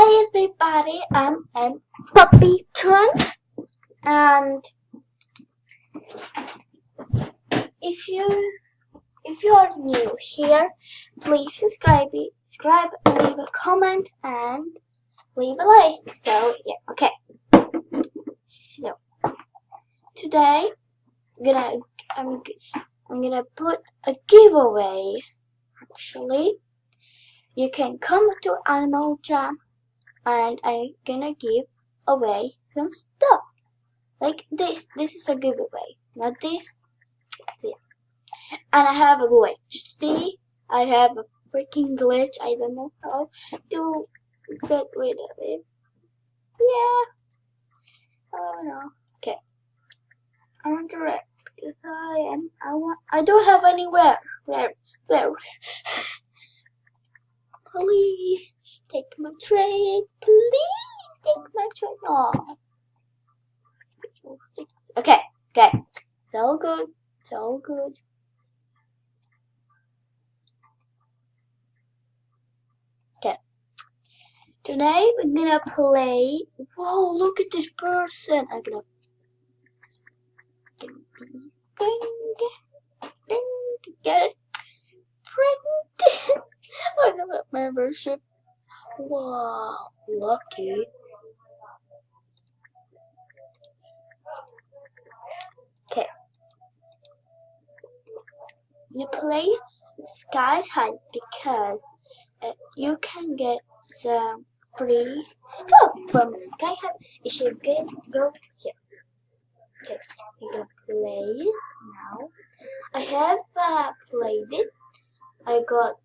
Hi everybody, I'm an puppy Trunk, and if you are new here, please subscribe, leave a comment, and leave a like. So yeah, okay. So today I'm gonna put a giveaway. Actually, you can come to Animal Jam, and I'm gonna give away some stuff. Like this. This is a giveaway, not this. See? And I have a glitch. See? I have a freaking glitch. I don't know how to get rid of it. Yeah. Oh no. Okay. I'm direct because I don't have anywhere. Where? Please take my trade. Please take my trade. Oh. Okay. It's all good. It's all good. Okay. Today we're gonna play. Whoa! Look at this person. I'm gonna get it. Print. I got a membership. Wow, lucky. Okay. You play Sky High because you can get some free stuff from Sky High. You should go here. Okay, you're gonna play it now. I have played it. I got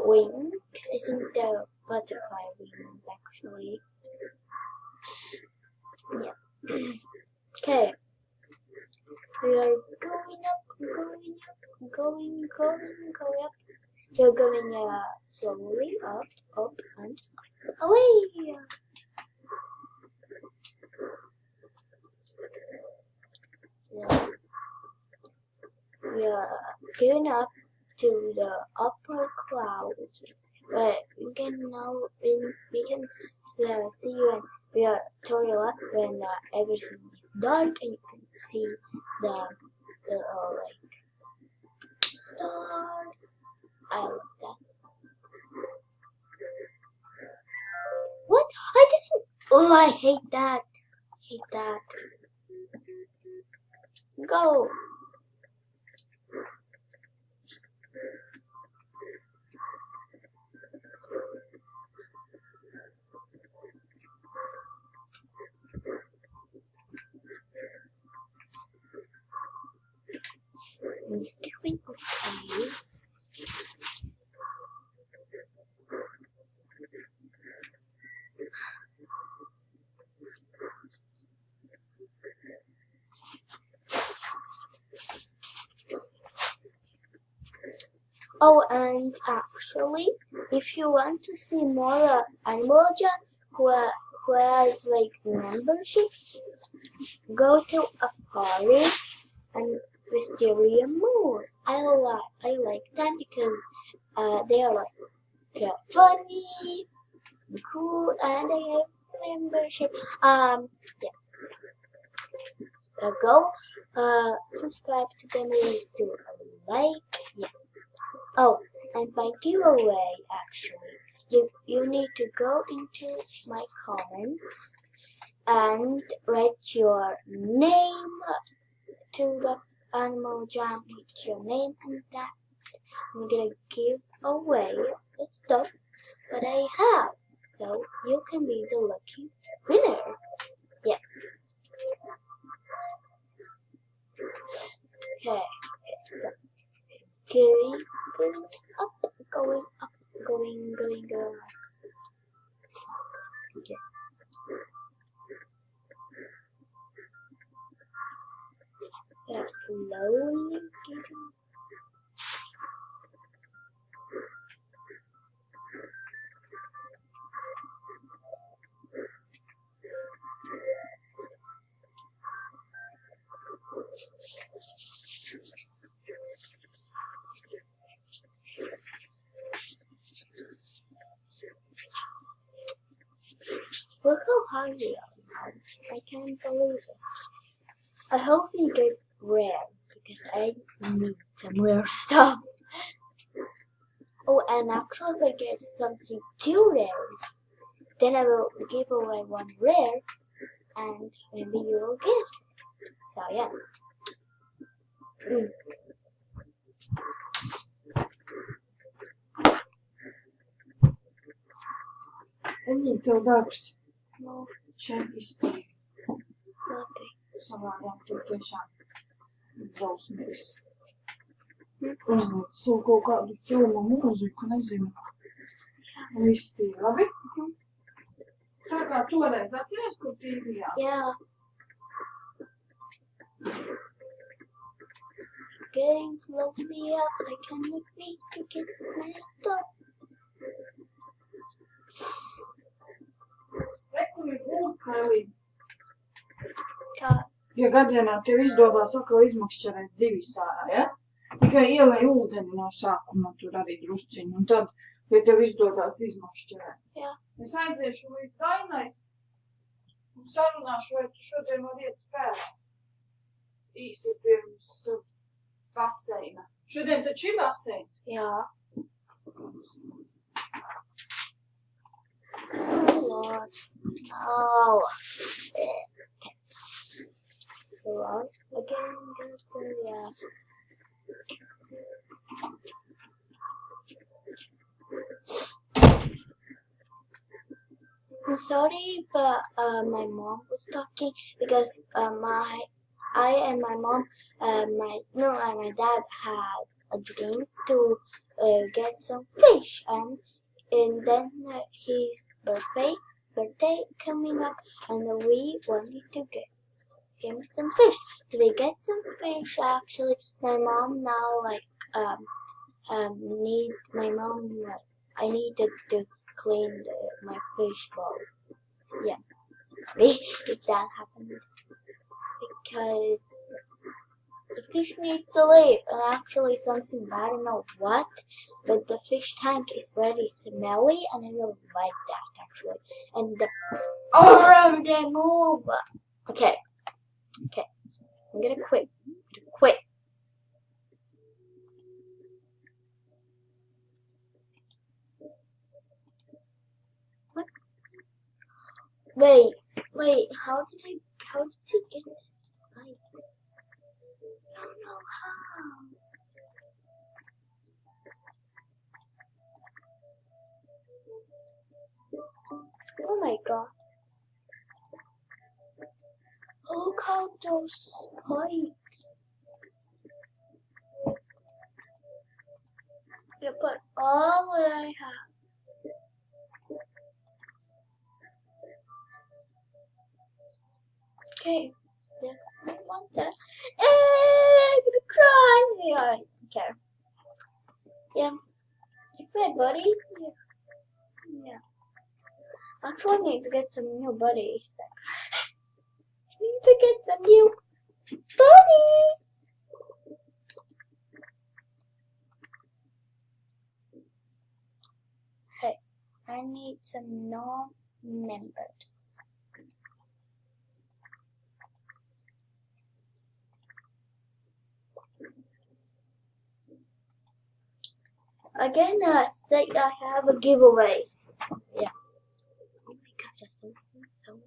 wings. I think the butterfly wings actually. Yeah. Okay. We are going up. You're going slowly up and away. So we are going up to the upper clouds. But we can see when we are totally up when everything is dark and you can see the like stars. I like that. What? I didn't. Oh, I hate that. Go. I'm doing okay. Oh, and actually, if you want to see more Animal Jam who has like membership, go to a party and Wisteria Moon. I like them because they are like funny, cool, and they have membership. Yeah. Go subscribe to them and do a like. Yeah. Oh, and my giveaway actually, you need to go into my comments and write your name to the Animal Jam. Write your name and that. I'm gonna give away the stuff that I have, so you can be the lucky winner. Yeah. Okay. So going up. Okay. Yeah, slowly getting. Look how high he is. I can't believe it. I hope he gets rare because I need some rare stuff. Oh, and actually, if I get something 2 rares, then I will give away 1 rare, and maybe you will get it. So yeah. Viņi tev darbs No, šeit izturīgi. labi. Savādāk tev tiešām drausmīgs. Uzliec savu kaut kādu filmu mūziku, nezinu. Viss tie labi? Tā kā toreiz atceries, kur tīvijā? Yeah. Getting slowly up, I cannot wait to get messed up. Rekur ir būt, Kailī. Kā? Ja gadienā tev izdodās atkal izmakšķerēt zivis ārā, ja? Tikai ielej ūdeni no sākuma, tur arī drusciņu, un tad, ja tev izdodās izmakšķerēt. Jā. Es aiziešu līdz Dainai un sarunāšu, vai tu šodien var iet spēlēt. Īsi pirms baseina. Šodien taču ir baseins. Jā. Lost. Oh. Okay. Go on. Again, yeah. I'm sorry, but my mom was talking because I and my mom, my dad had a dream to get some fish, and then his birthday coming up, and we wanted to get him some fish. So we get some fish. Actually, my mom now I needed to clean my fish bowl. Yeah, if that happened, because the fish need to live, and actually something I don't know what, but the fish tank is very smelly, and I don't like that actually. And they move. Okay, I'm gonna quit. What? Wait, how did he get this? I don't know how. Oh my god. Look how those pipes. I put all what I have. Okay. Yeah, I want that. I'm gonna cry. Yeah, I don't care. Yeah. Hey, buddy. Yeah. Actually, I need to get some new buddies. I need to get some new buddies. Hey, I need some non-members. Again, state I have a giveaway. Yeah. Oh my gosh, that's so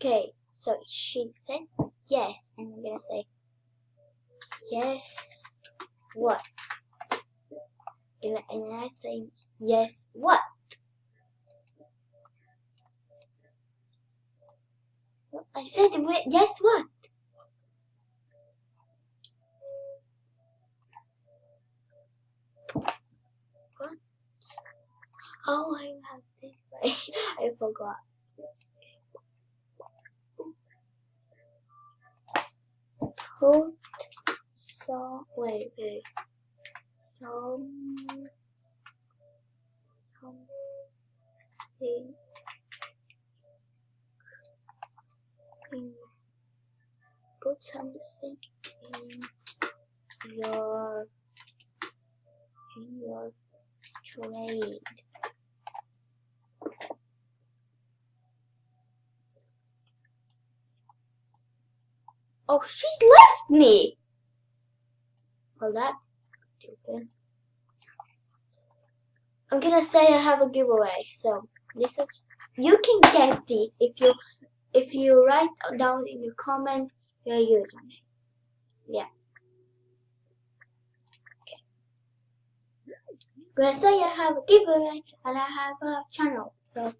Okay, so she said yes, and I'm gonna say yes. What? And I say yes. What? I said yes. What? What? Oh, I have this way. I forgot. put wait, something, put something in your trade. Oh, she's left me. Well, that's stupid. I'm gonna say I have a giveaway. So this is, you can get these if you write down in your comment your username. Yeah. Okay. I'm gonna say I have a giveaway and I have a channel. So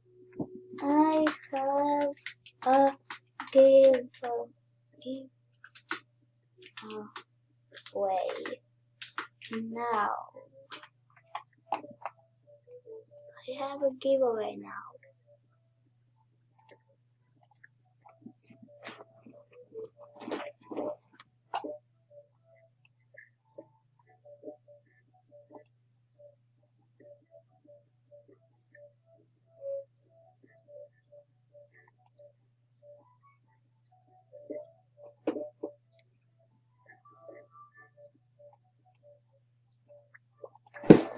I have a giveaway now. I have a giveaway now.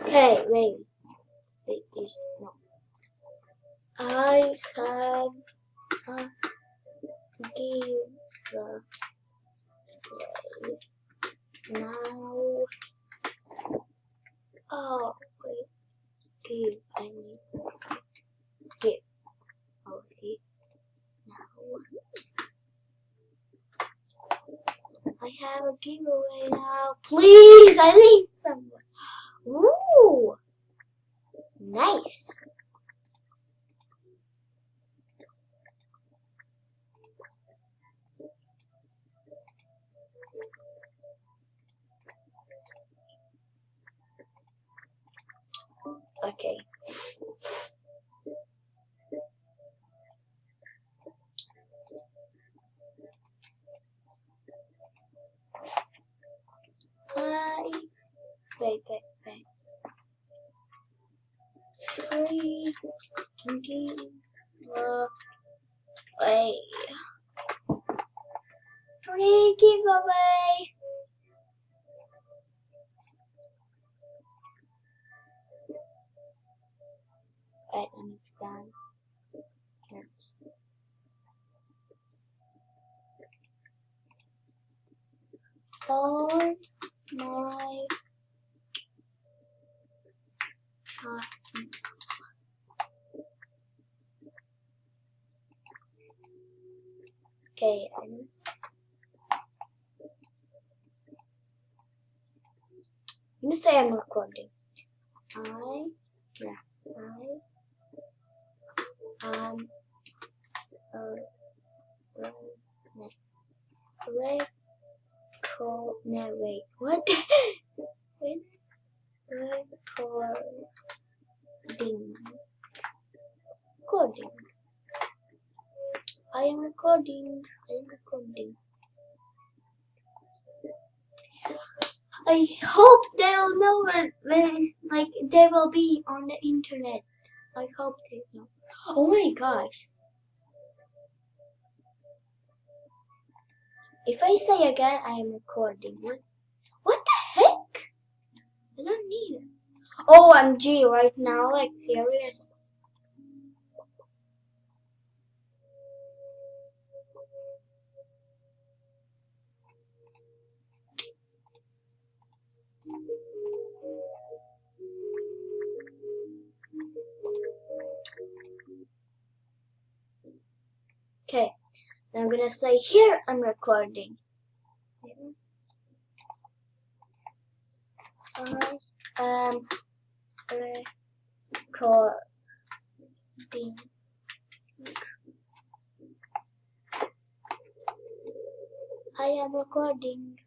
Okay, wait. No. I have a giveaway now. Oh, wait. I need give away now. I have a giveaway now. Please, I need someone. Ooh, nice. Okay. Wait. Free giveaway. Free giveaway. Wait, I need to dance. For my shopping. Okay, I'm gonna say I'm recording. I am wait, what? Recording. I am recording. I hope they will know when they will be on the internet. I hope they know. Oh my gosh. If I say again I am recording, what the heck? I don't need it. OMG right now, like serious. Okay, now I'm gonna say here I'm recording. I am recording. I am recording.